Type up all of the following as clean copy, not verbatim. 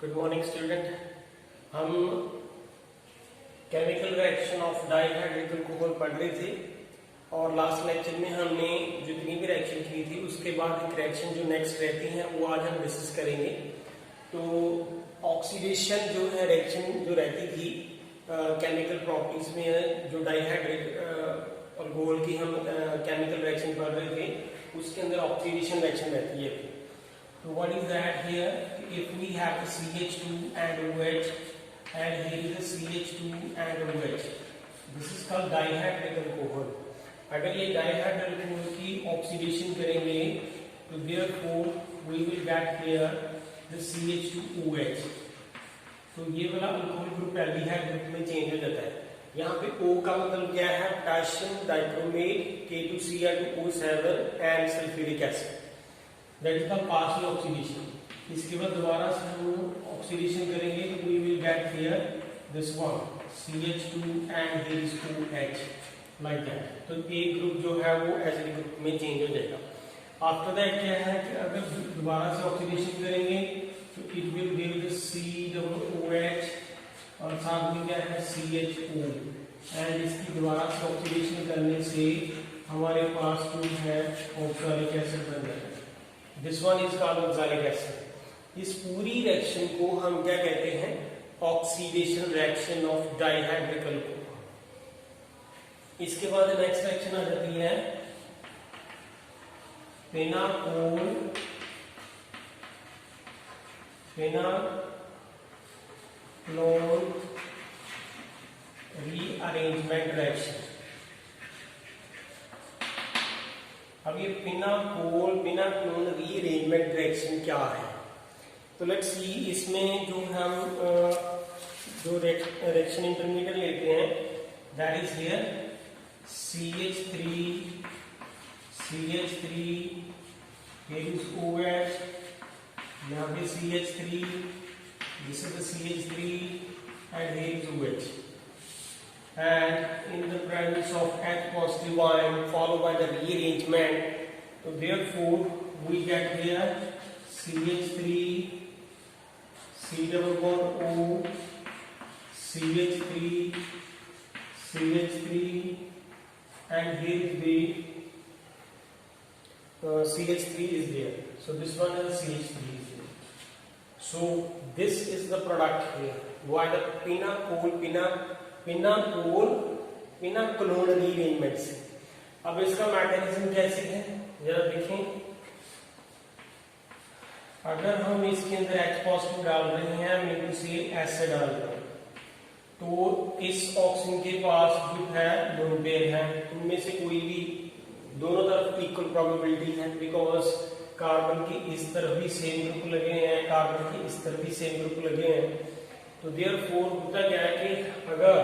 Good morning student. हम chemical reaction of dihydric alcohol पढ़ रहे थे और लास्ट लेक्चर में हमने जितनी भी रिएक्शन की थी उसके बाद एक रिएक्शन जो नेक्स्ट रहती है वो आज हम डिस्कस करेंगे। तो ऑक्सीडेशन जो है रिएक्शन जो रहती थी केमिकल प्रॉपर्टीज में जो डाइहाइड्रिक अल्कोहल की हम केमिकल रिएक्शन पढ़ रहे थे उसके अंदर ऑक्सीडेशन रिएक्शन रहती है। So what is that here? If we have the CH2 and OH and here is the CH2 and OH, this is called dihydrate alcohol. अगर ये dihydrate alcohol की ऑक्सीडेशन करेंगे तो therefore we will get here the CH2OH. तो ये वाला alcohol group aldehyde group में change हो जाता है। यहाँ पे O का मतलब क्या है? Potassium dichromate K2Cr2O7 and sulphuric acid. That is the partial oxidation. इसके बाद दोबारा से हम ऑक्सीडेशन करेंगे तो we will get here this one CH2 and here is 2H like that. तो एक ग्रुप जो है वो एसिड ग्रुप में चेंज हो जाएगा। आफ्टर दैट क्या है कि अगर दोबारा से ऑक्सीडेशन करेंगे तो it will give the COOH और साथ में क्या है CHO एंड इसकी दोबारा से ऑक्सीडेशन करने से हमारे पास जो है ऑक्सैलिक एसिड बन जाएगा। This one is called oxalic acid. इस पूरी रिएक्शन को हम क्या कहते हैं? Oxidation reaction of dihydric alcohol. इसके बाद नेक्स्ट रिएक्शन आ जाती है फिनाकोल रीअरेंजमेंट रिएक्शन। अब ये फिनाकोल रीअरेंजमेंट रिएक्शन क्या है? तो लेट्स सी इसमें जो हम जो रिएक्शन इंटरमीडिएट लेते हैं that is here CH3 here is OH, यहाँ पे CH3, this is the CH3 and here is OH, and in the presence of H positive ion followed by the rearrangement, so therefore we get here CH3 C double bond O CH3 and here is the CH3 is there, so this one is CH3 is there. So this is the product here. Why the pinacol rearrangement से। अब इसका mechanism कैसे है जरा देखें। अगर हम इसके अंदर H पॉजिटिव डाल रहे हैं मीन से एसिड डाल रहे हैं तो इस ऑक्सीजन के पास जो है लोन पेयर है उनमें से कोई भी दोनों तरफ इक्वल प्रोबेबिलिटी है बिकॉज कार्बन की इस तरफ भी सेम ग्रुप लगे हैं, कार्बन की इस तरफ भी सेम ग्रुप लगे हैं। तो देयरफॉर होता क्या है कि अगर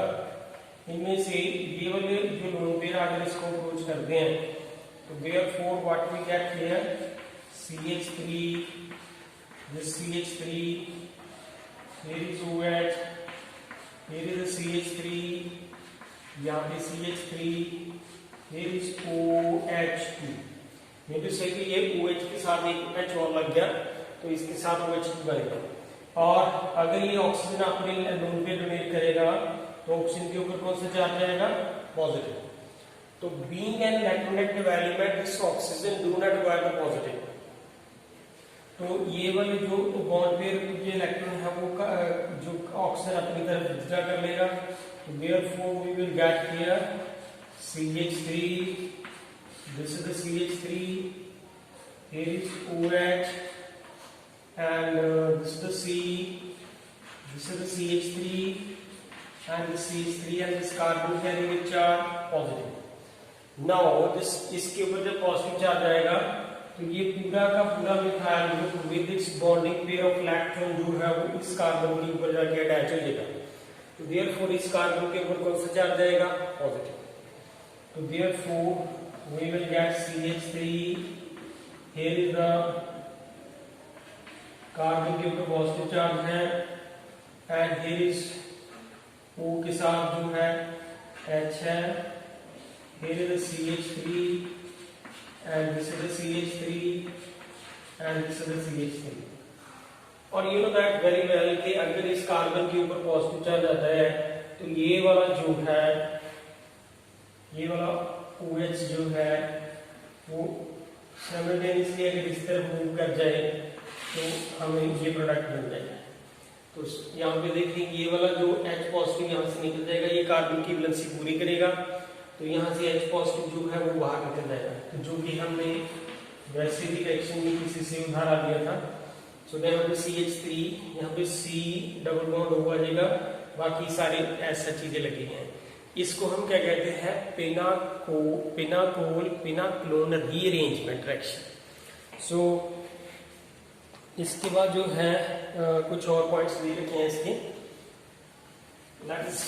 इनमें से ये वाले जो लोन पेयर अगर इसको अप्रोच करते हैं तो therefore what we get here CH3, this CH3, here is OH, here is the CH3, यहाँ पे CH3, here is OH2। ये तो सही कि ये OH के साथ एक H और लग गया तो इसके साथ OH2 बनेगा। और अगर ये ऑक्सीजन अपने लोन पे डोनेट करेगा तो ऑक्सीजन के ऊपर कौन सा चार्ज आएगा? पॉजिटिव। तो being an electronegative element this oxygen do not avoid the positive. तो ये वाले जो बॉन्ड पेयर जो इलेक्ट्रॉन है वो जो ऑक्सीजन अपनी तरफ विड्रॉ कर लेगा। तो therefore we will get here CH3, this is the CH3, here is OH and this is the C, this is the CH3 and the CH3 and this carbon carrying a charge positive. Now this इसके ऊपर जब positive charge आएगा तो ये पूरा का पूरा methyl group with its bonding pair of electron जो है वो इस कार्बन के ऊपर जाके अटैच हो जाएगा। तो देयरफॉर इस कार्बन के ऊपर कौन सा चार्ज आएगा? पॉजिटिव। तो therefore we will get CH3, here is the carbon के ऊपर पॉजिटिव चार्ज है एंड हियर इज O के साथ जो है H है, here is the CH3 and this is the CH3 and this is the CH3। और you know that very well कि अगर इस कार्बन के ऊपर पॉजिटिव चार्ज आता है तो ये वाला जो है, ये वाला OH जो है वो साइमल्टेनियसली अगर इस तरफ मूव कर जाए तो हमें ये प्रोडक्ट मिल जाएगा। तो यहाँ पे देखिए ये वाला जो H पॉजिटिव यहाँ से निकल जाएगा, ये कार्बन की वैलेंसी पूरी करेगा, तो यहाँ से H पॉजिटिव जो है वो बाहर निकल जाएगा। तो जो कि हमने वैसे भी रिएक्शन में किसी से उधार आ लिया था। तो यहाँ पे CH3, यहाँ पे C डबल बॉन्ड हो जाएगा, बाकी सारे ऐसा चीजें लगी हैं। इसको हम क्या कहते हैं, पिनाकोल पिनाक्लोन रीअरेंजमेंट रिएक्शन। सो इसके बाद जो है कुछ और पॉइंट्स दे रखे हैं इसके। Let's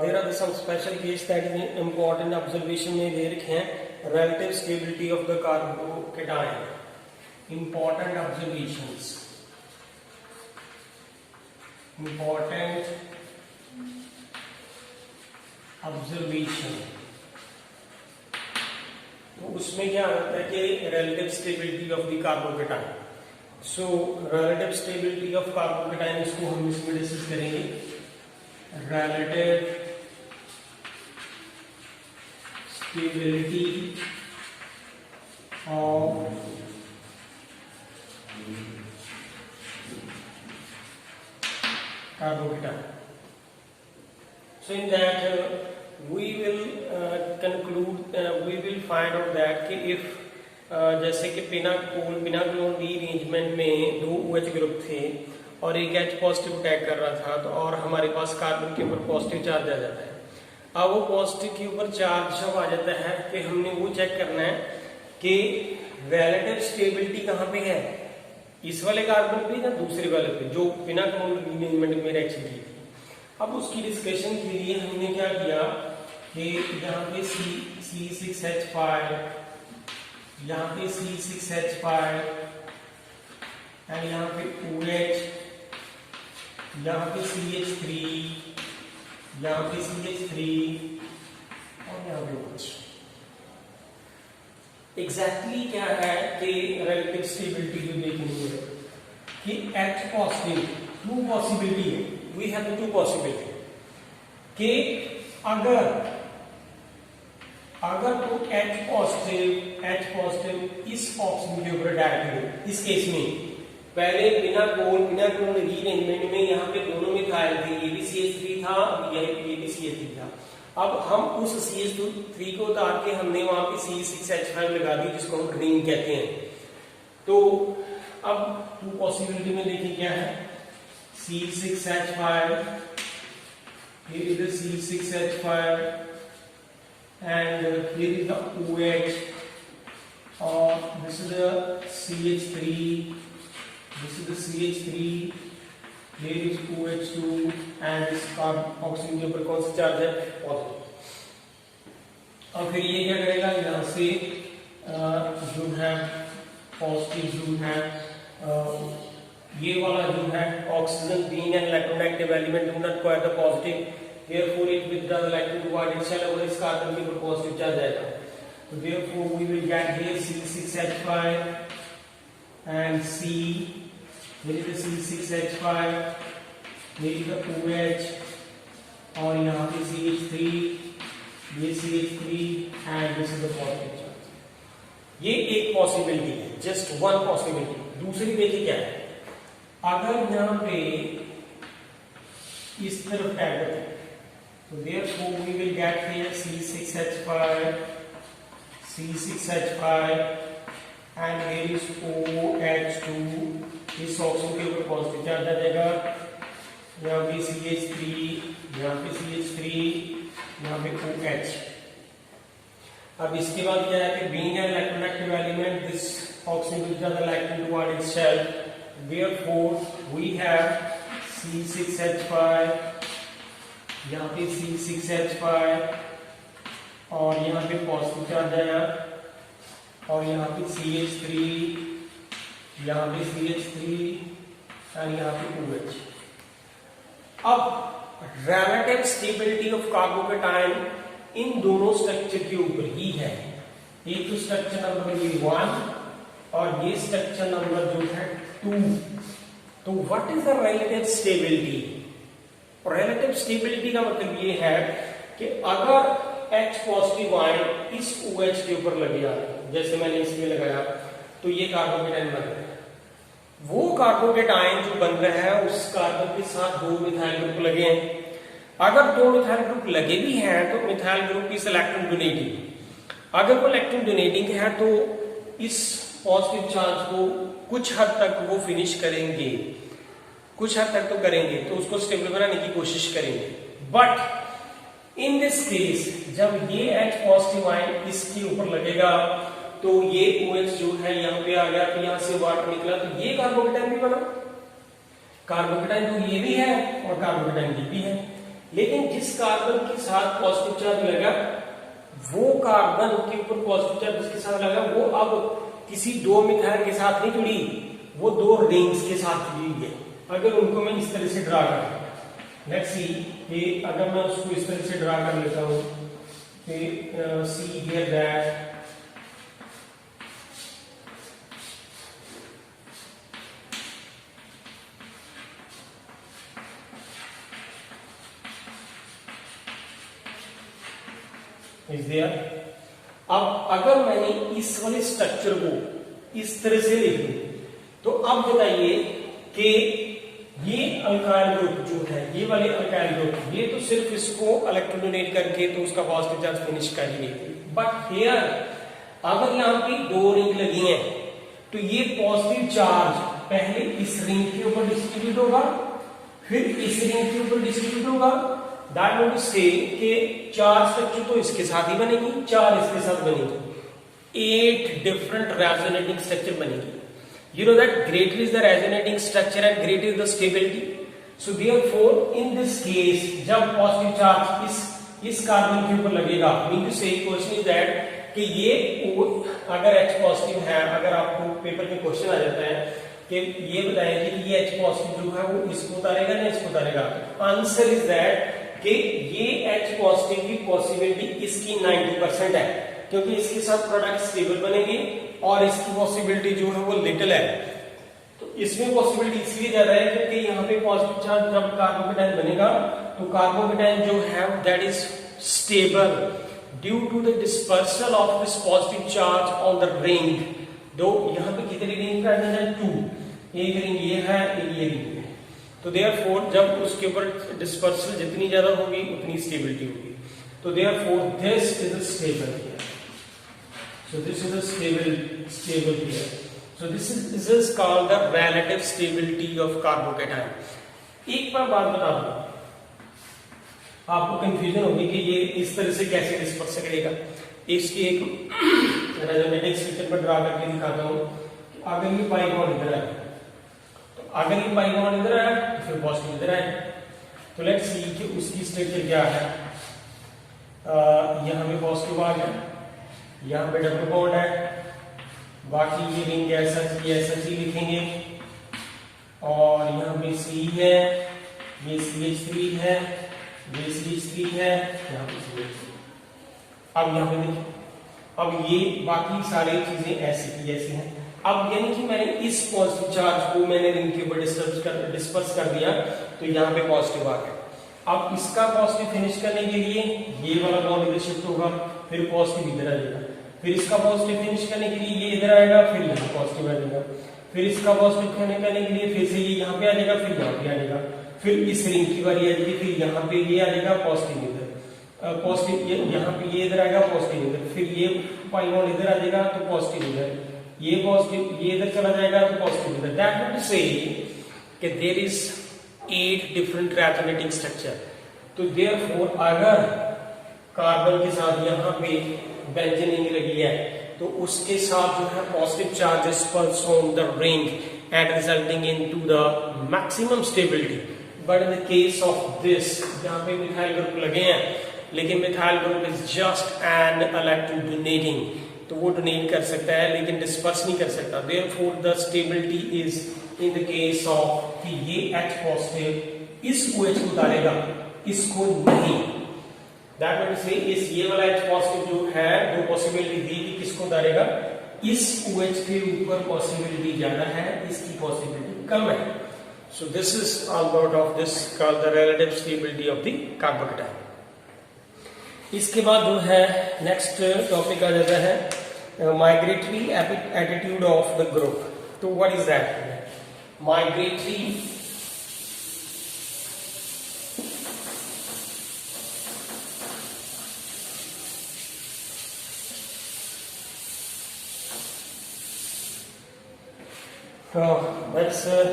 there are some special case that is important observation में दे रखे हैं। relative stability of the carbocation, important observations, important observation। तो उसमें क्या होता है कि relative stability of the carbocation। so relative stability of carbocation इसको हम इसमें डिस्कस करेंगे। relative stability of carbocation। So in that we will conclude, we will find out that कि if जैसे कि पिनाकोल रीअरेंजमेंट में दो OH ग्रुप थे और एक H पॉजिटिव अटैक कर रहा था, तो और हमारे पास कार्बन के ऊपर पॉजिटिव चार्ज आ जाता है। अब वो पॉजिटिव के ऊपर चार्ज जब आ जाता है कि हमने वो चेक करना है कि रिलेटिव स्टेबिलिटी कहाँ पे है, इस वाले कार्बन पे या दूसरे वाले पे, जो पिनाकोल रीअरेंजमेंट में रिएक्शन की थी। अब उसकी डिस्कशन के लिए हमने क्या किया कि यहाँ पे C6H5, यहाँ पे C6H5 एंड यहाँ पे OH, यहाँ पे CH3, यहाँ पे CH3 और यहाँ पे OH। एग्जैक्टली क्या है कि रिलेटिव स्टेबिलिटी जो देखनी है कि H पॉजिटिव, टू पॉसिबिलिटी है, वी हैव टू पॉसिबिलिटी कि अगर तो H पॉजिटिव इस ऑक्सीजन के ऊपर डायरेक्ट, इस केस में पहले पिनाकोल रीअरेंजमेंट में यहाँ पे दोनों मिथाइल थे, ये भी CH3 था, ये भी CH3 था। अब हम उस CH3 को उतार के हमने वहां पे C6H5 लगा दी, जिसको हम रिंग कहते हैं। तो अब टू पॉसिबिलिटी में देखिए क्या है, C6H5, here is the C6H5 and here is the OH, or this is the CH3, this is the CH3, here is OH2 and this oxygen के ऊपर कौन सा चार्ज है, पॉजिटिव। और फिर ये क्या करेगा, यहाँ से जो है पॉजिटिव जो है ये वाला जो है oxygen being an electronegative element do not require the positive, therefore it withdraw the electron toward itself, और इस कार्बन के ऊपर पॉजिटिव चार्ज आएगा। तो therefore we will get here C6H5 and C, here is the C6H5, here is the OH, और यहाँ पे CH3, ये CH3 and this is the positive charge। ये एक पॉसिबिलिटी है, जस्ट वन पॉसिबिलिटी। दूसरी देखिए क्या है, अगर यहाँ पे इस तरफ टैग है तो therefore we will get here C6H5 and here is OH2, इस ऑक्सीजन के ऊपर पॉजिटिव चार्ज आ जाएगा, यहाँ पे CH3, यहाँ पे CH3, यहाँ पे OH। अब इसके बाद क्या है कि being an electronegative element, this oxygen withdraws the electron toward itself, therefore we have C6H5, यहाँ पे C6H5 और यहाँ पे पॉजिटिव चार्ज आया, और यहाँ पे CH3, यहाँ पे CH3 और यहाँ पे OH। अब रिलेटिव स्टेबिलिटी ऑफ कार्बोकेटाइन इन दोनों स्ट्रक्चर के ऊपर ही है। एक तो स्ट्रक्चर नंबर 1 और ये स्ट्रक्चर नंबर जो है 2। तो what is the relative stability? Relative stability का मतलब ये है कि अगर H पॉजिटिव आयन इस OH के ऊपर लगेगा, जैसे मैंने इसमें लगाया, तो ये कार्बोकेटाइन बन रहा है। वो कार्बोकेटाइन जो बन रहा है उस कार्बन के साथ 2 मिथाइल ग्रुप लगे हैं। अगर 2 मिथाइल ग्रुप लगे भी हैं तो methyl group is electron donating. अगर वो इलेक्ट्रॉन डोनेटिंग है तो इस पॉजिटिव चार्ज को कुछ हद तक वो फिनिश करेंगे, कुछ हद तक तो करेंगे, तो उसको स्टेबल बनाने की कोशिश करेंगे। बट इन दिस केस जब ये H पॉजिटिव आयन इसके ऊपर लगेगा तो ये OH जो है यहाँ पे आ गया, तो यहाँ से वाटर निकला, तो ये कार्बोकेटाइन भी बना। कार्बोकेटाइन तो ये भी है और कार्बोकेटाइन ये भी है, लेकिन जिस कार्बन के साथ पॉजिटिव चार्ज लगा, वो कार्बन के ऊपर पॉजिटिव चार्ज जिसके साथ लगा वो अब किसी 2 मिथाइल के साथ नहीं जुड़ी, वो 2 रिंग्स के साथ जुड़ी है। अगर उनको मैं इस तरह से ड्रा कर, लेट्स सी कि अगर मैं उसको इस तरह से ड्रा कर लेता हूं कि C here that is there. अब अगर मैंने इस वाले स्ट्रक्चर को इस तरह से लिखूं तो अब बताइए कि ये अल्काइल ग्रुप जो है, ये वाले अल्काइल ग्रुप, ये तो सिर्फ इसको इलेक्ट्रॉन डोनेट करके तो उसका पॉजिटिव चार्ज फिनिश कर ही लेते। बट हियर अगर यहाँ पे 2 रिंग लगी हैं तो ये पॉजिटिव चार्ज पहले इस रिंग के ऊपर डिस्ट्रीब्यूट होगा, फिर इस रिंग के ऊपर डिस्ट्रीब्यूट होगा। दैट मीन टू से कि 4 स्ट्रक्चर तो इसके साथ ही बनेगी, 4 इसके साथ बनेगी, 8 डिफरेंट रेजोनेटिंग स्ट्रक्चर बनेगी। You know that greater is the resonating structure and greater is the stability. So therefore, in this case, जब positive charge इस कार्बन के ऊपर लगेगा, mean to say question is that कि ये अगर H पॉजिटिव है, अगर आपको पेपर में क्वेश्चन आ जाता है कि ये बताएं कि ये H पॉजिटिव जो है वो इसको उतारेगा ना इसको उतारेगा, आंसर इज दैट कि ये H पॉजिटिव की पॉसिबिलिटी इसकी 90% है, क्योंकि इसके साथ प्रोडक्ट स्टेबल बनेगी और इसकी पॉसिबिलिटी जो है वो लिटिल है। तो इसमें पॉसिबिलिटी इसलिए ज्यादा है क्योंकि यहाँ पे पॉजिटिव चार्ज जब कार्बोकेटाइन बनेगा तो कार्बोकेटाइन जो है that is stable due to the dispersal of this positive charge on the ring. दो यहाँ पे कितनी रिंग प्रेजेंट है? 2। एक रिंग ये है, एक ये रिंग है। तो देयरफॉर जब उसके ऊपर डिस्पर्सल जितनी ज्यादा होगी उतनी स्टेबिलिटी होगी। तो therefore this is a stable here. So this is a stable here. So this is called the relative stability of carbocation. एक बार बात बता दूं, आपको कंफ्यूजन होगी कि ये इस तरह से कैसे डिस्पर्स करेगा। इसकी एक रेजोनेटिंग स्ट्रक्चर पर ड्रा करके दिखाता हूँ। अगर ये पाई बॉन्ड इधर है, तो अगर ये पाई बॉन्ड इधर है तो फिर पॉजिटिव इधर है। तो लेट्स सी कि उसकी स्ट्रक्चर क्या है। यहाँ पे पॉजिटिव आ गया, यहाँ पे डबल बॉन्ड है, बाकी ये रिंग ऐसा ही लिखेंगे, और यहाँ पे C है, ये CH3 है, ये CH3 है, यहाँ पे CH3। अब यहाँ पे देखिए, अब ये बाकी सारी चीजें ऐसी की ऐसी हैं। अब यानी कि मैंने इस पॉजिटिव चार्ज को मैंने रिंग के ऊपर डिस्पर्स कर दिया, तो यहाँ पे पॉजिटिव आ गया। अब इसका पॉजिटिव फिनिश करने के लिए ये वाला बॉन्ड इधर शिफ्ट होगा, फिर पॉजिटिव इधर आ जाएगा, फिर इसका पॉजिटिव फिनिश करने के लिए ये इधर आएगा, फिर यहाँ पॉजिटिव आ जाएगा, फिर इसका पॉजिटिव करने के लिए फिर से ये यहाँ पे आ जाएगा, फिर यहाँ पे आ जाएगा, फिर इस रिंग की बारी आ जाएगी, फिर यहाँ पे ये आ जाएगा पॉजिटिव इधर, पॉजिटिव यहाँ पे ये इधर आएगा पॉजिटिव इधर, फिर ये पाई बॉन्ड इधर आ जाएगा तो पॉजिटिव इधर, ये पॉजिटिव ये इधर चला जाएगा तो पॉजिटिव इधर। दैट मीन टू से कि there is 8 different resonating structure. तो देयरफॉर अगर कार्बन के साथ यहाँ पे बेंजीन रिंग लगी है तो उसके साथ जो है positive charges pulse on the ring and resulting into the maximum stability. But in the case of this, जहाँ पे मिथाइल ग्रुप लगे हैं, लेकिन methyl group is just an electron donating तो वो डोनेट कर सकता है लेकिन डिस्पर्स नहीं कर सकता। Therefore the stability is in the case of कि ये H पॉजिटिव इस OH को उतारेगा, इसको नहीं। दैट मीन से इस ये वाला H पॉजिटिव जो है दो पॉसिबिलिटी दी कि किसको उतारेगा, इस OH के ऊपर पॉसिबिलिटी ज्यादा है, इसकी पॉसिबिलिटी कम है। So this is all about of this called the relative stability of the carbocation. इसके बाद जो है नेक्स्ट टॉपिक आ जाता है migratory attitude of the group. तो what is that? Migratory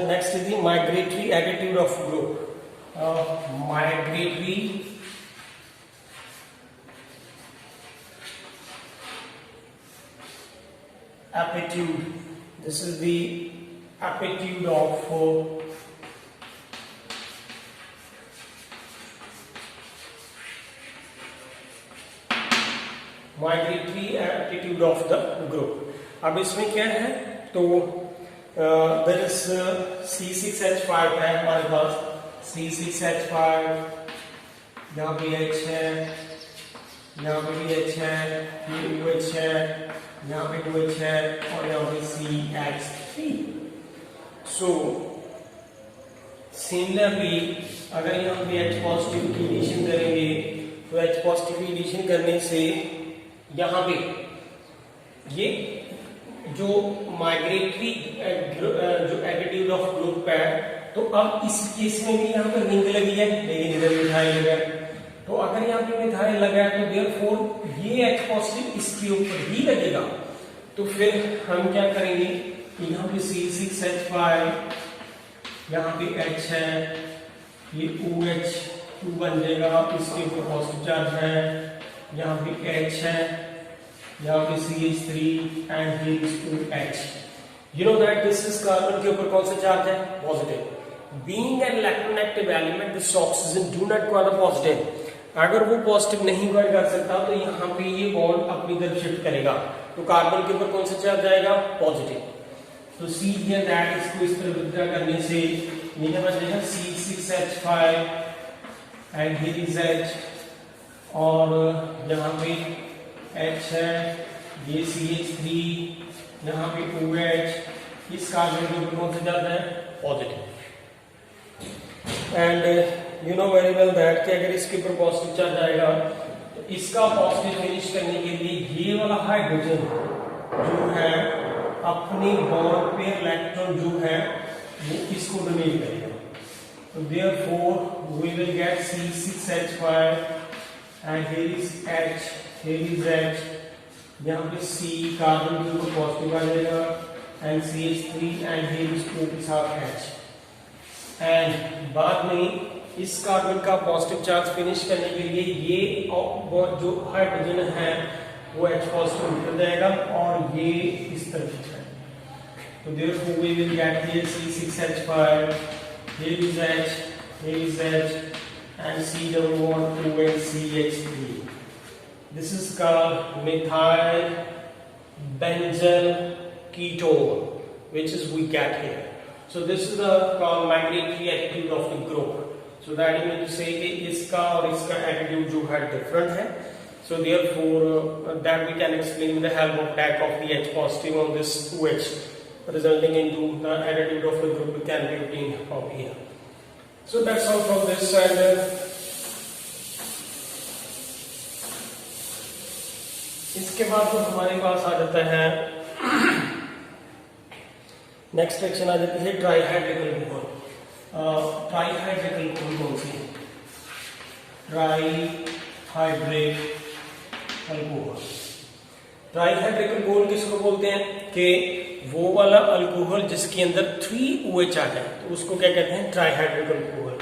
next is the migratory attitude of group. Migratory aptitude. This is the aptitude of migratory aptitude of the group. अब इसमें क्या है, तो there is C6H5 है हमारे पास, C6H5, यहाँ पे H है, यहाँ पे भी H है, ये OH है, यहाँ पे OH है और यहाँ पे CH3। सो सिमिलरली अगर यहाँ पे H पॉजिटिव की एडिशन करेंगे तो H पॉजिटिव की एडिशन करने से यहाँ पे ये जो माइग्रेटरी जो एटीट्यूड ऑफ ग्रुप है, तो अब इस केस में भी यहाँ पे रिंग लगी है लेकिन इधर मिथाइल लगा है। तो अगर यहाँ पे मिथाइल लगा है तो देयरफॉर ये H पॉजिटिव इसके ऊपर ही लगेगा। तो फिर हम क्या करेंगे कि यहाँ पे C6H5, यहाँ पे H है, ये OH2 बन जाएगा, इसके ऊपर पॉजिटिव चार्ज है, यहाँ पे H है, यहाँ पे CH3 and here is 2H. You know that this is carbon के ऊपर कौन सा चार्ज है? Positive. Being an electronegative element, this oxygen do not require positive. अगर वो पॉजिटिव नहीं रिक्वायर कर सकता तो यहाँ पे ये बॉन्ड अपनी तरफ शिफ्ट करेगा, तो कार्बन के ऊपर कौन सा चार्ज आएगा? पॉजिटिव। तो C here that इसको इस तरह विड्रॉ करने से ये क्या बन जाएगा? C6H5 and here is H, और यहाँ पे H है, ये CH3, यहाँ पे OH, इस कार्बन के ऊपर कौन सा चार्ज है? Positive. And you know very well that कि अगर इसके ऊपर पॉजिटिव चार्ज आएगा तो इसका पॉजिटिव फिनिश करने के लिए ये वाला हाइड्रोजन जो है अपनी बॉन्ड पे इलेक्ट्रॉन जो है वो इसको डोनेट करेगा। तो therefore we will get C6H5 and here is H, here is H, यहाँ पे C कार्बन के ऊपर पॉजिटिव आ जाएगा and CH3 and here is O के साथ H, एंड बाद में इस कार्बन का पॉजिटिव चार्ज फिनिश करने के लिए ये जो हाइड्रोजन है वो H पॉजिटिव निकल जाएगा और ये इस तरफ है। तो therefore we will get here C6H5, here is H, here is H, and C double bond 2 and CH3. This is called methyl benzyl ketone, which is we get here. So this is the called migratory attitude of the group. So that you mean to say कि इसका और इसका attitude जो है different है. So therefore that we can explain with the help of tag of the H positive on this OH, resulting into the attitude of the group can be obtained from here. So that's all from this side. इसके बाद तो हमारे पास आ जाता है next section आ जाती है trihydric alcohol. Trihydric alcohol कौन सी है? Trihydric alcohol. ट्राईहाइड्रिक अल्कोहल किसको बोलते हैं? कि वो वाला अल्कोहल जिसके अंदर 3 OH आ जाए तो उसको क्या कहते हैं? Trihydric alcohol.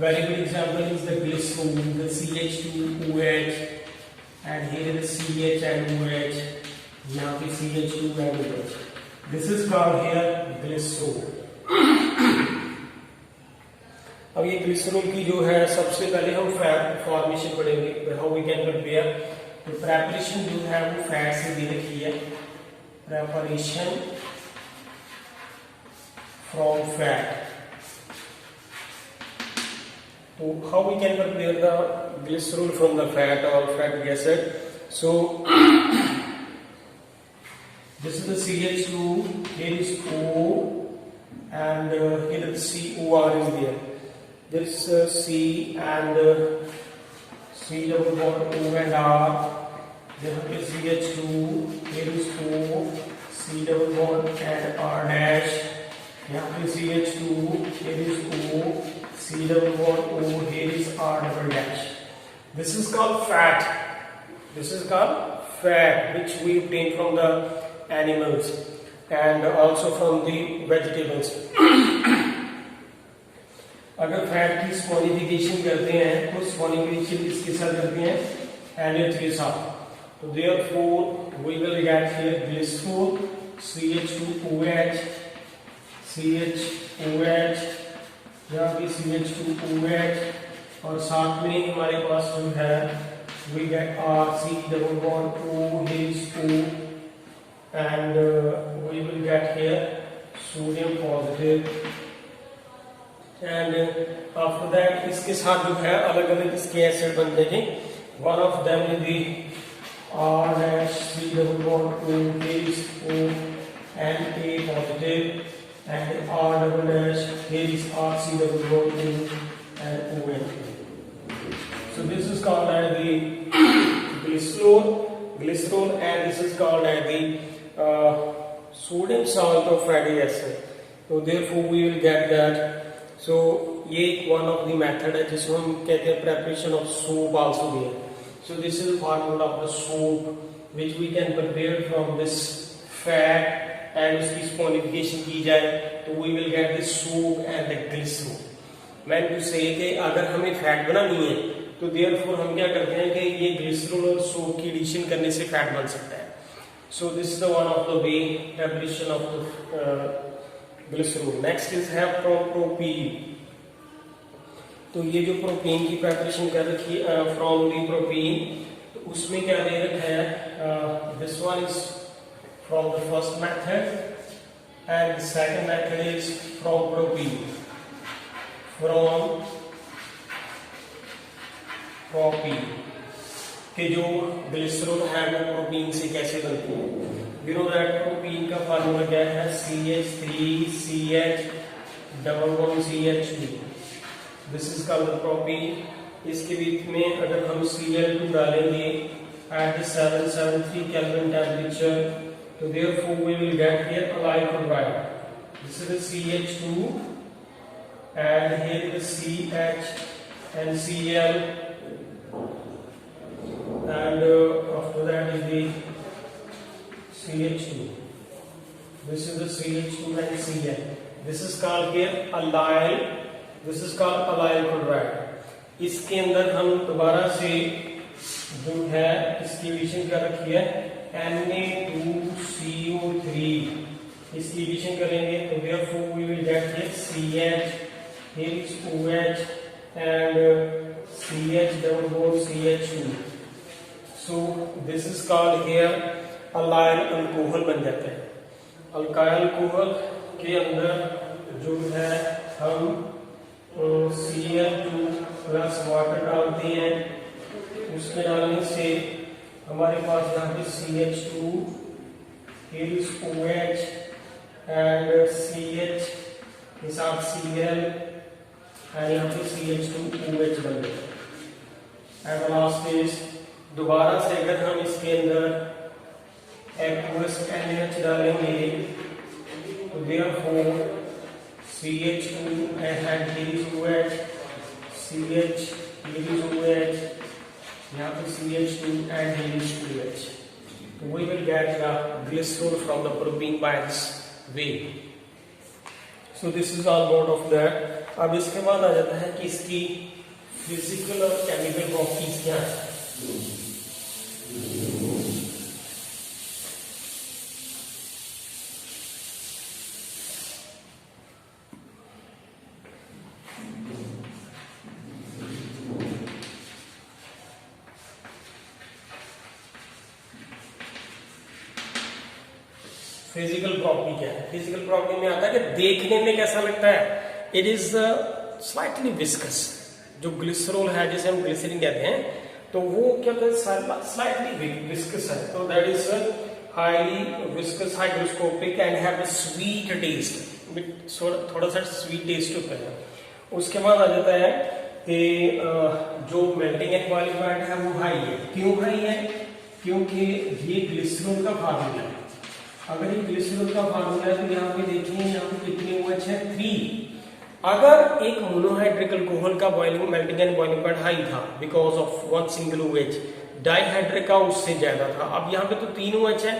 Very good example is the glycerol, the CH2OH, and here is CH and OH, यहाँ पे CH2 and OH. This is called here glycerol. अब ये ग्लिसरॉल की जो है सबसे पहले हम फॉर्मेशन पढ़ेंगे, हाउ वी कैन कंपेयर तो प्रेपरेशन जो है वो फैट से दे रखी है, preparation from fat. So how we can prepare the glycerol from the fat or fatty acid? So this is the CH2, here is O, and here is COR is there. This C and C double bond O and R. There is CH2, here is O, C double bond and R dash. Here is CH2, here is O, C double bond O, here is R double dash. This is called fat. This is called fat, which we obtain from the animals and also from the vegetables. अगर fat की solidification करते हैं तो solidification किसके साथ करते हैं, NH के साथ। तो therefore we will get here glycerol, CH2OH, CHOH, यहाँ भी CH2OH, और साथ में हमारे पास जो है we get RC double bond O, here is O, and we will get here sodium positive, and after that इसके साथ जो है अलग अलग इसके एसिड बन जाएंगे। one of them is the R dash C double bond O, here is O and A positive, and R double dash, here is RC double bond O and O and A. So this is called as the glycerol, and this is called as the sodium salt of fatty acid. So therefore we will get that. So ये one of the method है जिसको हम कहते हैं preparation of soap also there. So this is the formula of the soap which we can prepare from this fat, and उसकी sonification की जाए तो we will get the soap and the glycerol. मैं to say कि अगर हमें fat बनानी है तो therefore हम क्या करते हैं कि ये ग्लिसरॉल और सोप की एडिशन करने से फैट बन सकता है। So this is the one of the way preparation of the glycerol. Next is have propene. तो ये जो प्रोपीन की प्रेपरेशन कर रखी है फ्रॉम दी प्रोपीन, तो उसमें क्या दे रखा है, this one is from the first method and the second method is from propene, from propene कि जो ग्लिसरॉल है वो प्रोपीन से कैसे बनती है। यू नो दैट प्रोपीन का फार्मूला क्या है, CH3CH double bond CH2, this is called propene. इसके बीच में अगर हम Cl2 डालेंगे एट द 773 केल्विन टेम्परेचर, तो therefore we will get here allyl chloride, this is CH2 and here is CH and Cl, and after that is the CH2, this is the CH2 and Cl, this is called here allyl, this is called allyl chloride। इसके अंदर हम दोबारा से जो है इसकी addition कर रखी है Na2CO3, इसकी एडिशन करेंगे तो therefore we will get here CH, here is OH and CH double bond CH2, so this is called here allyl alcohol बन जाता है। अल्काइल अल्कोहल के अंदर जो है हम Cl2 प्लस वाटर डालते हैं, उसके डालने से हमारे पास यहाँ पे CH2, here is OH and CH के साथ Cl and यहाँ पे CH2OH बन गया। एंड लास्ट इज दोबारा से अगर हम इसके अंदर एक्वस NaH डालेंगे तो therefore CH2 and here is OH, CH, here is OH, यहाँ पे CH2 and here is OH. We will get the glycerol from the propene by this way. So this is all about of that. अब इसके बाद आ जाता है कि इसकी physical और केमिकल प्रॉपर्टीज क्या है। फिजिकल प्रॉपर्टी क्या है? फिजिकल प्रॉपर्टी में आता है कि देखने में कैसा लगता है, इट इज स्लाइटली विस्कस। जो ग्लिसरॉल है, जिसे हम ग्लिसरीन कहते हैं, तो वो क्या कहते हैं, स्लाइटली विस्कस है। तो that is highly viscous, hygroscopic and have a sweet taste, थोड़ा सा स्वीट टेस्ट होता है। उसके बाद आ जाता है कि जो मेल्टिंग एंड बॉइलिंग पॉइंट है वो हाई है। क्यों हाई है? क्योंकि ये ग्लिसरॉल का फार्मूला है। अगर ये ग्लिसरॉल का फार्मूला है तो यहाँ पे देखिए, यहाँ पे कितने OH है? 3। अगर एक मोनोहाइड्रिक अल्कोहल का boiling, melting and boiling point high था because of one single OH, dihydric का उससे ज्यादा था। अब यहाँ पे तो 3 OH है,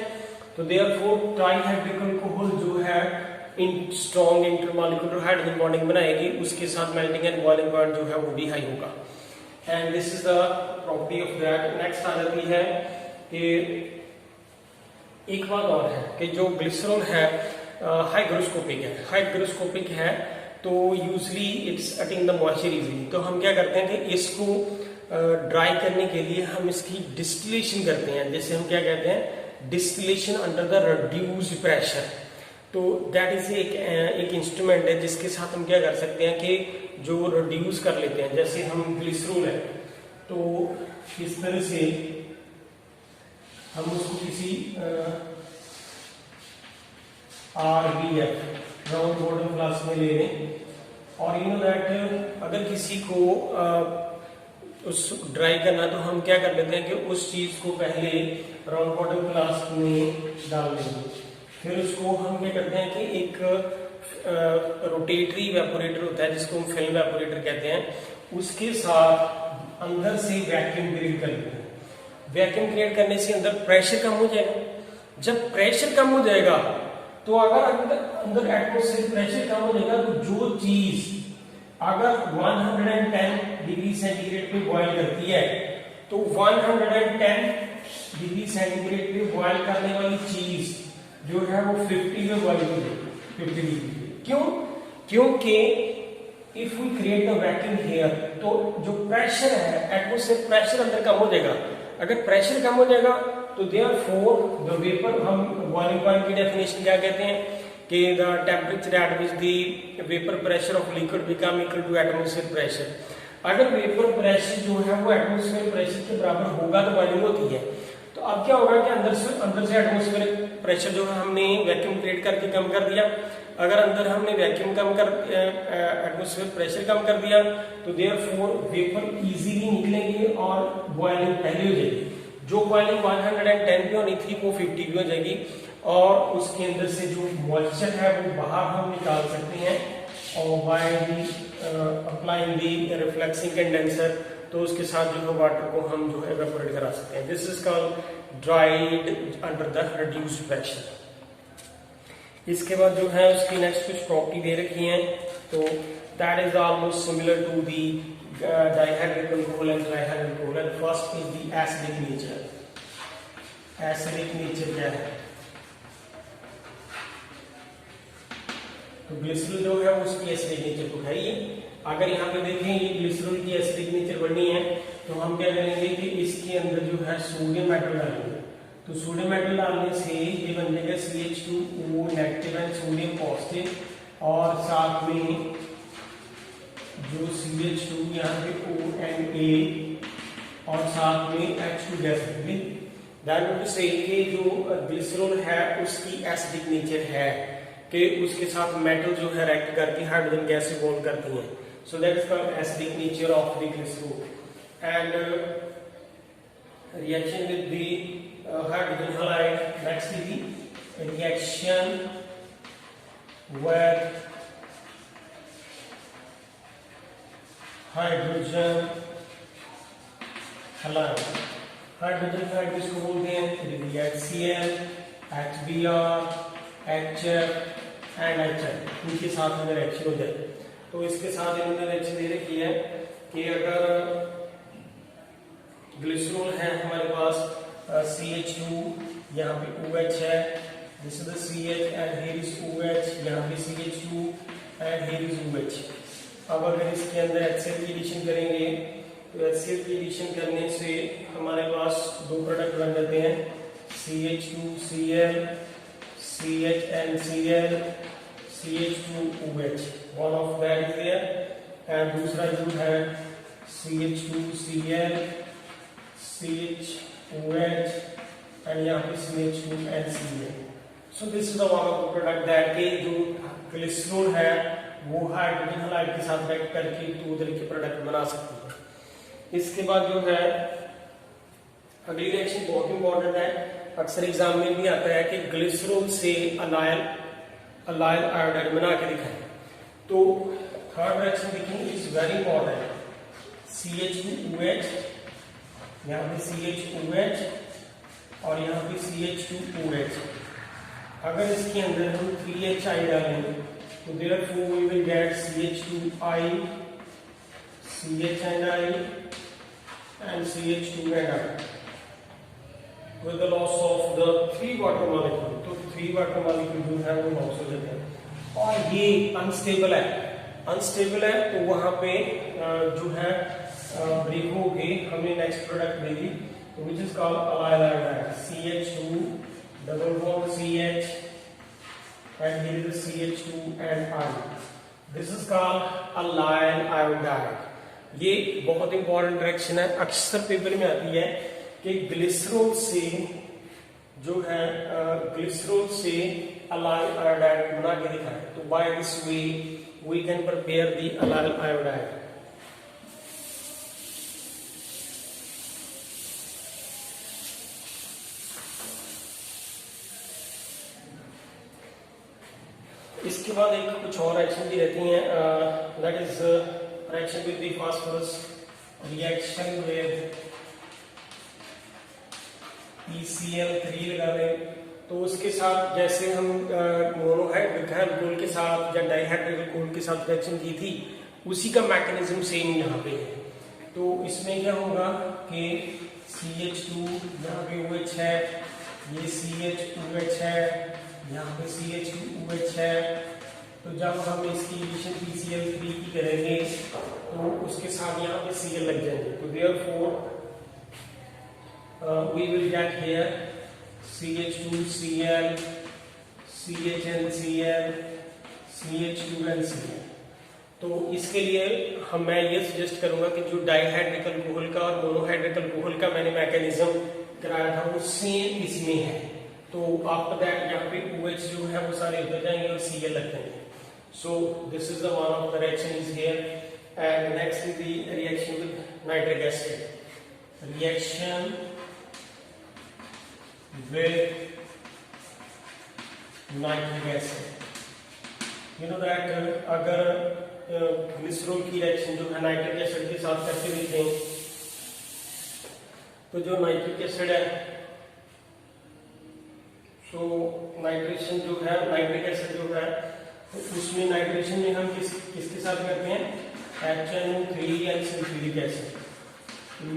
तो देयरफॉर डाइहाइड्रिक अल्कोहल जो है इन स्ट्रॉन्ग इंटरमॉलिक्यूलर हाइड्रोजन बॉन्डिंग बनाएगी, उसके साथ मेल्टिंग एंड बॉइलिंग पॉइंट जो है वो भी हाई होगा। And this is the property of that. Next आ जाती है कि एक बात और है कि जो ग्लिसरॉल है हाइग्रोस्कोपिक है। हाइग्रोस्कोपिक है तो usually it's attain the moisture easily. तो हम क्या करते हैं कि इसको ड्राई करने के लिए हम इसकी डिस्टिलेशन करते हैं, जैसे हम क्या कहते हैं, distillation under the reduced pressure. तो दैट इज एक इंस्ट्रूमेंट है जिसके साथ हम क्या कर सकते हैं कि जो रिड्यूस कर लेते हैं। जैसे हम ग्लिसरॉल है तो इस तरह से हम उसको किसी RBF राउंड बॉटम फ्लास्क में ले लें, और यू नो दैट अगर किसी को उस ड्राई करना तो हम क्या कर लेते हैं कि उस चीज को पहले राउंड बॉटम फ्लास्क में डाल देंगे, फिर उसको हम क्या करते हैं कि एक रोटेटरी वेपोरेटर होता है जिसको हम फिल्म वेपोरेटर कहते हैं, उसके साथ अंदर से वैक्यूम क्रिएट कर लेते हैं। वैक्यूम क्रिएट करने से अंदर प्रेशर कम हो जाएगा। जब प्रेशर कम हो जाएगा तो अगर अंदर एटमॉस्फेयर प्रेशर कम हो जाएगा तो जो चीज अगर 110 डिग्री सेंटीग्रेड पे बॉयल करती है तो 110 डिग्री सेंटीग्रेड पे बॉयल करने वाली चीज जो है वो 50 में बॉयल हो जाएगी, 50 डिग्री। क्यों? क्योंकि if we create a vacuum here तो जो प्रेशर है, एटमॉस्फेयर प्रेशर अंदर कम हो जाएगा। अगर प्रेशर कम हो जाएगा तो देयरफॉर द वेपर, हम बॉइलिंग पॉइंट की डेफिनेशन क्या कहते हैं कि the temperature at which the vapour pressure of liquid become equal to atmosphere pressure. अगर वेपर प्रेशर जो है वो एटमॉस्फेयर प्रेशर के बराबर होगा तो बॉइलिंग होती है। तो अब क्या होगा कि अंदर से एटमॉस्फेयर प्रेशर जो है हमने वैक्यूम क्रिएट करके कम कर दिया। अगर अंदर हमने वैक्यूम कम कर एटमॉस्फेयर प्रेशर कम कर दिया तो देयरफॉर वेपर इजीली निकलेंगे और बॉइलिंग पहले हो जाएगी। जो बॉइलिंग 110 पे होनी थी वो 50 पे हो जाएगी, और उसके अंदर से जो मॉइस्चर है वो बाहर हम निकाल सकते हैं और बाय अप्लाइंग द रिफ्लेक्सिंग कंडेंसर, तो उसके साथ जो है वाटर को हम जो है इवेपोरेट करा सकते हैं। This is called dried under the reduced pressure. इसके बाद जो है उसकी नेक्स्ट कुछ प्रॉपर्टी दे रखी है, तो that is almost similar to the dihydric alcohol and trihydric alcohol. First is the acidic nature. Acidic nature क्या है? तो ग्लिसरॉल जो है उसकी एसिडिक नेचर को है ये। अगर यहाँ पे देखें ये ग्लिसरॉल की एसिडिक नेचर बननी है तो हम क्या करेंगे कि इसके अंदर जो है सोडियम मेटल डालेंगे। तो सोडियम मेटल डालने से ये बन जाएगा CH2O negative and sodium positive, और साथ में जो CH2 यहाँ पे O and A और साथ में H2 गैस होगी। दैट मीन टू से कि जो ग्लिसरॉल है उसकी एसिडिक नेचर है कि उसके साथ मेटल जो है रिएक्ट करके हाइड्रोजन गैस से बॉन्ड करती हैं। So that is called acidic nature of the glycerol. And reaction with the hydrogen halide, next is the reaction with hydrogen halide. Hydrogen halide किसको बोलते हैं? HCl, HBr, HF and HF, इनके साथ में reaction हो जाए। तो इसके साथ इन्होंने रिएक्शन दे रखी है कि अगर ग्लिसरॉल है हमारे पास CH2, यहाँ पे OH है, this is the CH and here is OH, यहाँ पे CH2 and here is OH। अब अगर इसके अंदर HCl की एडिशन करेंगे तो HCl की एडिशन करने से हमारे पास दो प्रोडक्ट बन जाते हैं, CH2Cl, CHNCl, CH2OH, one of that is there, and दूसरा जो है CH2Cl, CHOH, and यहाँ पे CH2NCl. So this is the one of the product that के जो ग्लिसरॉल है वो हाइड्रोजन हैलाइड के साथ रिएक्ट करके दो तरह के प्रोडक्ट बना सकती है। इसके बाद जो है अगली रिएक्शन बहुत इंपॉर्टेंट है, अक्सर एग्जाम में भी आता है कि ग्लिसरॉल से अलाइल आयोडाइड बना के दिखाएं। तो थर्ड रिएक्शन देखेंगे, इज वेरी इंपॉर्टेंट, CH2OH, यहाँ पे CHOH और यहाँ पे CH2OH। अगर इसके अंदर हम 3HI डालेंगे तो therefore we will get CH2I, CHNI and CH2NI with the loss of the 3 water molecule। तो 3 water molecule जो है वो लॉस हो जाते हैं और ये अनस्टेबल है तो वहां पे जो है ब्रेक हो गई, हमें नेक्स्ट प्रोडक्ट देगी which is called allyl iodide, CH2 double bond CH and here is the CH2 and I. This is called allyl iodide। ये बहुत इंपॉर्टेंट रिएक्शन है, अक्सर पेपर में आती है कि ग्लिसरॉल से जो है ग्लिसरॉल से allyl iodide बना के दिखाएं। तो by this way we can prepare the allyl iodide। इसके बाद एक कुछ और रिएक्शन भी रहती हैं, that is reaction with the phosphorus, reaction with PCl3 लगा दें तो उसके साथ जैसे हम मोनोहाइड्रिक अल्कोहल के साथ या डाइहाइड्रिक अल्कोहल के साथ रिएक्शन की थी उसी का मैकेनिज्म सेम यहाँ पे है। तो इसमें क्या होगा कि CH2 यहाँ पे OH है, ये CHOH है, यहाँ पे CH2OH है। तो जब हम इसकी एडिशन PCl3 की करेंगे तो उसके साथ यहाँ पे Cl लग जाएंगे। तो therefore we will get here CH2Cl, CHNCl, CH2NCl। तो इसके लिए मैं ये सजेस्ट करूंगा कि जो डाइहाइड्रिक अल्कोहल का और मोनोहाइड्रिक अल्कोहल का मैंने मैकेनिज्म कराया था वो सेम इसमें है। तो आफ्टर दैट यहाँ पे OH जो है वो सारे उतर जाएंगे और Cl लग जाएंगे। सो this is the one of the reaction is here and next is the reaction with nitric acid. Reaction with nitric acid, you know that अगर ग्लिसरॉल की रिएक्शन जो है नाइट्रिक एसिड के साथ करके देखें तो जो नाइट्रिक एसिड है तो नाइट्रेशन जो है नाइट्रिक एसिड जो है तो उसमें नाइट्रेशन में हम किसके साथ करते हैं, HNO3 and sulphuric acid.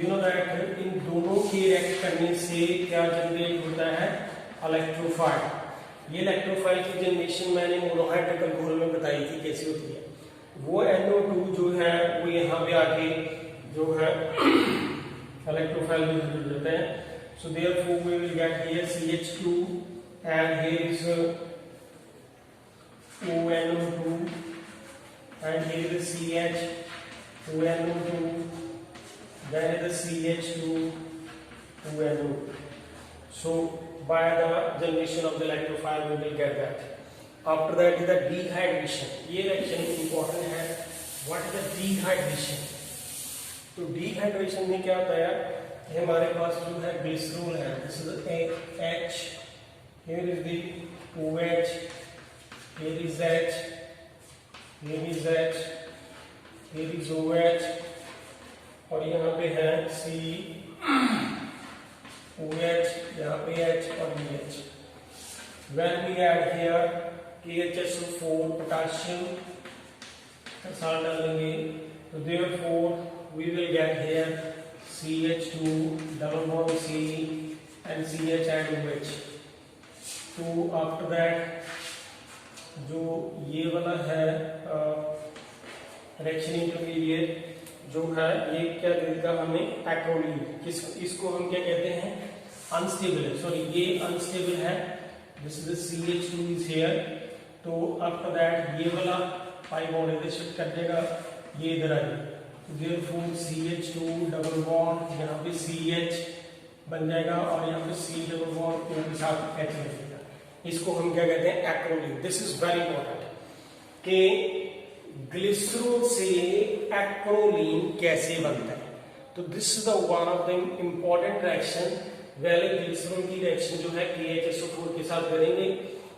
You know that in दोनों के रिएक्ट करने से क्या जनरेट होता है, इलेक्ट्रोफाइल। ये इलेक्ट्रोफाइल की जनरेशन मैंने मोनोहाइड्रिक अल्कोहल में बताई थी कैसी होती है। वो NO2 जो है वो यहाँ पे आके जो है इलेक्ट्रोफाइल में जुड़ जाते हैं। So therefore we will get here CH2 and here is ONO2 and here is CH, ONO2, then is the CH2, ONO. So by the generation of the electrophile we will get that. After that is the dehydration. ये reaction important है। What is the dehydration? तो dehydration में क्या होता है, हमारे पास जो है ग्लिसरॉल है, this is H, here is the OH, here is H, here is H, here is OH और यहाँ पे है C, OH, यहाँ पे H और BH। When we add here KHSO4 potassium साथ डालेंगे तो therefore we will get here CH2 double bond C and CH and OH। तो after that जो ये वाला है रिएक्शन इंटरमीडिएट जो है ये क्या देगा हमें, एक्रोलीन। इसको हम क्या कहते हैं, अनस्टेबल है, सॉरी ये अनस्टेबल है, this is CH2 is here, तो आफ्टर दैट ये वाला पाई बॉन्ड इधर शिफ्ट कर देगा, ये इधर आ जाएगा, तो देयरफॉर CH2 डबल बॉन्ड यहाँ पे CH बन जाएगा और यहाँ पे C डबल बॉन्ड O के साथ H लग जाएगा। इसको हम क्या कहते हैं, acrolein. This is very important कि ग्लिसरॉल से एक्रोलीन कैसे बनता है। तो this is the one of the important reaction. पहले ग्लिसरॉल की रिएक्शन जो है KHSO4 के साथ करेंगे,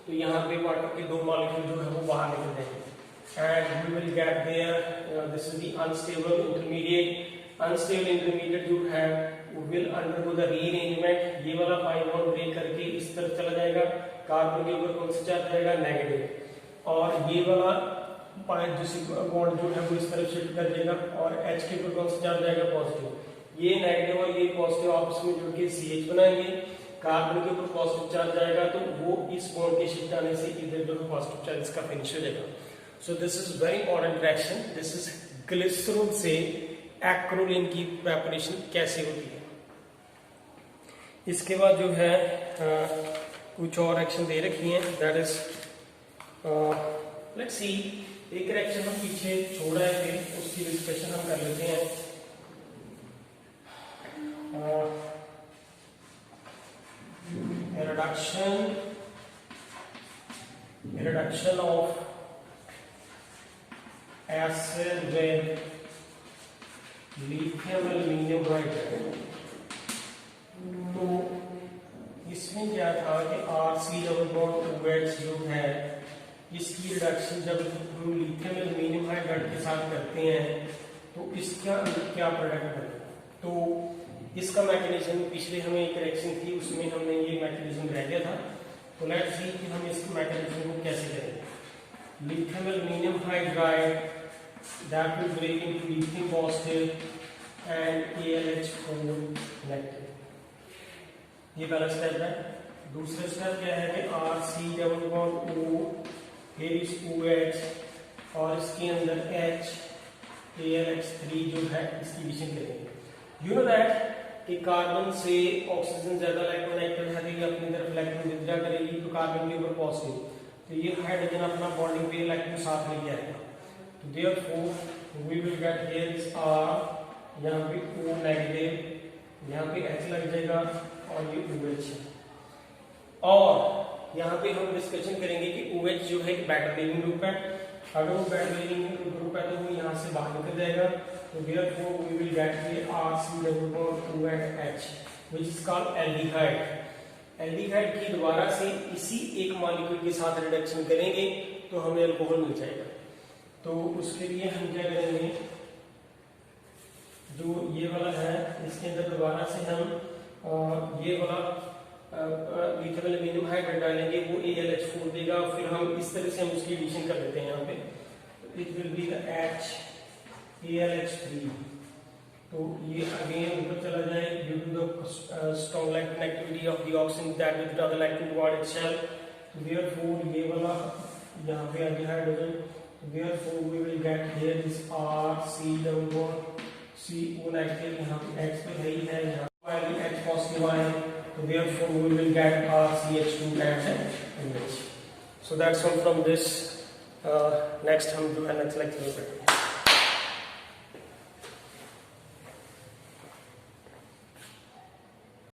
तो यहाँ पे वाटर के दो मॉलिक्यूल जो है वो बाहर निकल जाएंगे and we will get there this is the unstable intermediate. Unstable intermediate जो है वो विल अंडरगो द रीअरेंजमेंट। ये वाला पाई बॉन्ड ब्रेक करके इस तरफ चला जाएगा, कार्बन के ऊपर कौन सा चार्ज रहेगा, नेगेटिव, और ये वाला बॉन्ड जो है वो इस तरफ शिफ्ट कर देगा और H के ऊपर कौन सा चार्ज जाएगा, पॉजिटिव। ये नेगेटिव और ये पॉजिटिव आपस में जुड़ के CH बनाएंगे, कार्बन के ऊपर पॉजिटिव चार्ज आएगा तो वो इस बॉन्ड के शिफ्ट आने से इधर जो है पॉजिटिव चार्ज इसका फिनिश हो जाएगा। सो this is very important reaction. This is glycerol से एक्रोलीन की प्रिपरेशन कैसे होती है। इसके बाद जो है कुछ और रिएक्शन दे रखी हैं, दैट इज लेट्स सी। एक रिएक्शन हम पीछे छोड़ रहे थे, उसकी डिस्कशन हम कर लेते हैं। reduction of acid with lithium aluminium hydride। तो इसमें क्या था कि RC डबल बॉन्ड OH जो है इसकी रिडक्शन जब हम लिथियम एल्यूमिनियम हाइड्राइड के साथ करते हैं तो इसका क्या प्रोडक्ट बनेगा। तो इसका मैकेनिज्म, पिछले हमें एक रिएक्शन थी उसमें हमने ये मैकेनिज्म रह गया था, तो लेट्स सी कि हम इस मैकेनिज्म को कैसे करेंगे। Lithium aluminium hydride that will break into lithium positive and AlH4 negative. ये पहला स्टेप है। दूसरा स्टेप क्या है कि RC डबल बॉन्ड O फिर इस OH और इसके अंदर H AlH3 जो है इसकी एडिशन करेंगे। यू नो दैट कि कार्बन से ऑक्सीजन ज्यादा इलेक्ट्रोनेगेटिव है तो ये अपनी तरफ इलेक्ट्रॉन विथड्रॉ करेगी, तो कार्बन के ऊपर पॉजिटिव, तो ये हाइड्रोजन अपना बॉन्डिंग पे इलेक्ट्रॉन साथ लेके आएगा। तो therefore we will get here is R, यहाँ पे O नेगेटिव, यहाँ पे H लग जाएगा और ये OH है। और यहाँ पे हम डिस्कशन करेंगे कि OH जो है एक बैटर लीविंग ग्रुप है। अगर वो बैटर लीविंग ग्रुप है तो वो यहाँ से बाहर निकल जाएगा, तो therefore we will get here RC double bond O and H which is called aldehyde। Aldehyde की दोबारा से इसी एक मॉलिक्यूल के साथ रिडक्शन करेंगे तो हमें अल्कोहल मिल जाएगा। तो उसके लिए हम क्या करेंगे, जो ये वाला है इसके अंदर दोबारा से हम ये वाला लिथियम एल्यूमिनियम हाइड्राइड डालेंगे, वो AlH4 देगा। फिर हम इस तरह से हम उसकी एडिशन कर लेते हैं यहाँ पे, it will be the H AlH3। तो ये अगेन ऊपर चला जाए due to the strong electronegativity of the oxygen that with the electron toward itself. तो देयरफॉर ये वाला यहाँ पे आ गया hydrogen, therefore we will get here this RC double bond CO negative, यहाँ पे H पे है ही है, यहाँ पे H पॉजिटिव आए, तो therefore we will get RCH2 and OH। So that's all from this। next हम जो है नेक्स्ट लेक्चर में